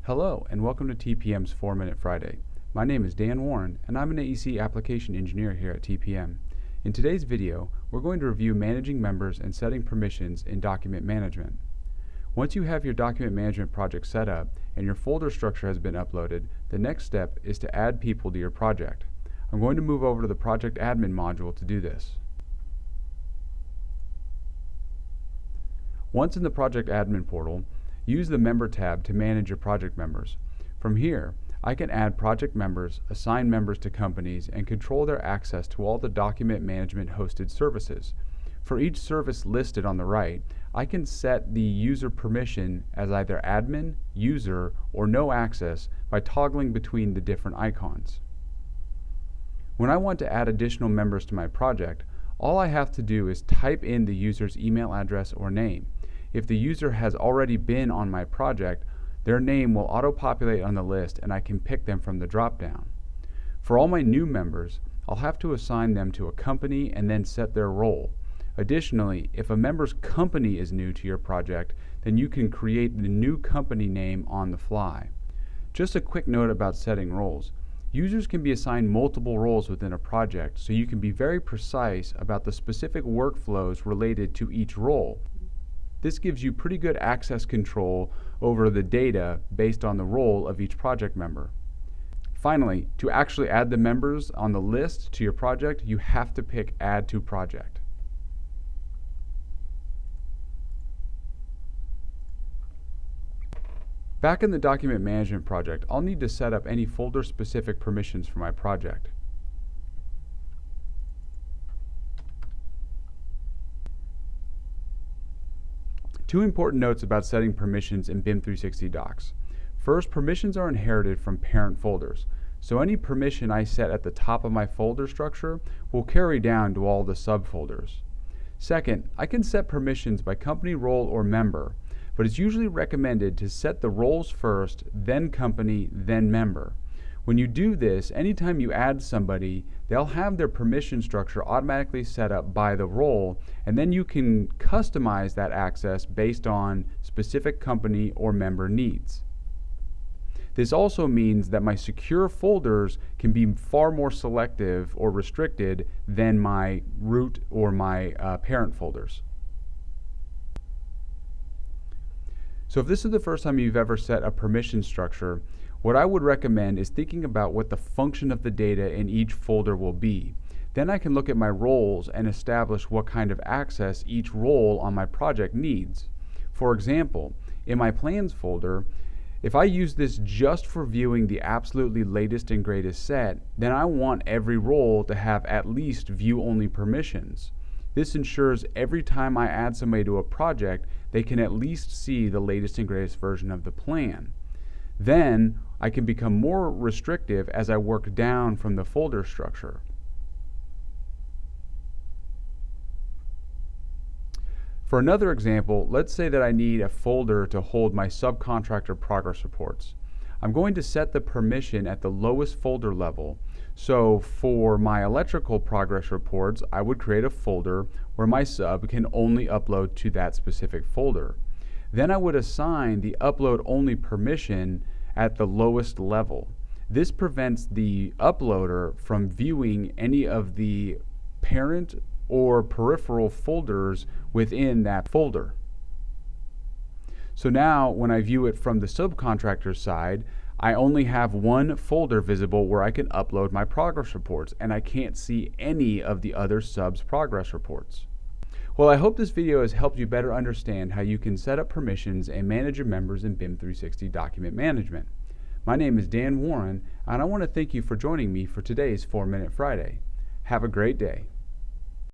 Hello, and welcome to TPM's 4-Minute Friday. My name is Dan Warren, and I'm an AEC application engineer here at TPM. In today's video, we're going to review managing members and setting permissions in document management. Once you have your document management project set up and your folder structure has been uploaded, the next step is to add people to your project. I'm going to move over to the Project Admin module to do this. Once in the Project Admin portal, use the Member tab to manage your project members. From here, I can add project members, assign members to companies, and control their access to all the document management hosted services. For each service listed on the right, I can set the user permission as either admin, user, or no access by toggling between the different icons. When I want to add additional members to my project, all I have to do is type in the user's email address or name. If the user has already been on my project, their name will auto-populate on the list and I can pick them from the drop-down. For all my new members, I'll have to assign them to a company and then set their role. Additionally, if a member's company is new to your project, then you can create the new company name on the fly. Just a quick note about setting roles. Users can be assigned multiple roles within a project, so you can be very precise about the specific workflows related to each role. This gives you pretty good access control over the data based on the role of each project member. Finally, to actually add the members on the list to your project, you have to pick Add to Project. Back in the document management project, I'll need to set up any folder-specific permissions for my project. Two important notes about setting permissions in BIM 360 Docs. First, permissions are inherited from parent folders, so any permission I set at the top of my folder structure will carry down to all the subfolders. Second, I can set permissions by company, role, or member, but it's usually recommended to set the roles first, then company, then member. When you do this, anytime you add somebody, they'll have their permission structure automatically set up by the role, and then you can customize that access based on specific company or member needs. This also means that my secure folders can be far more selective or restricted than my root or my parent folders. So if this is the first time you've ever set a permission structure, what I would recommend is thinking about what the function of the data in each folder will be. Then I can look at my roles and establish what kind of access each role on my project needs. For example, in my plans folder, if I use this just for viewing the absolutely latest and greatest set, then I want every role to have at least view-only permissions. This ensures every time I add somebody to a project, they can at least see the latest and greatest version of the plan. Then I can become more restrictive as I work down from the folder structure. For another example, let's say that I need a folder to hold my subcontractor progress reports. I'm going to set the permission at the lowest folder level. So for my electrical progress reports, I would create a folder where my sub can only upload to that specific folder. Then I would assign the upload only permission at the lowest level. This prevents the uploader from viewing any of the parent or peripheral folders within that folder. So now when I view it from the subcontractor side, I only have one folder visible where I can upload my progress reports, and I can't see any of the other subs' progress reports. Well, I hope this video has helped you better understand how you can set up permissions and manage your members in BIM 360 document management. My name is Dan Warren, and I want to thank you for joining me for today's 4-Minute Friday. Have a great day.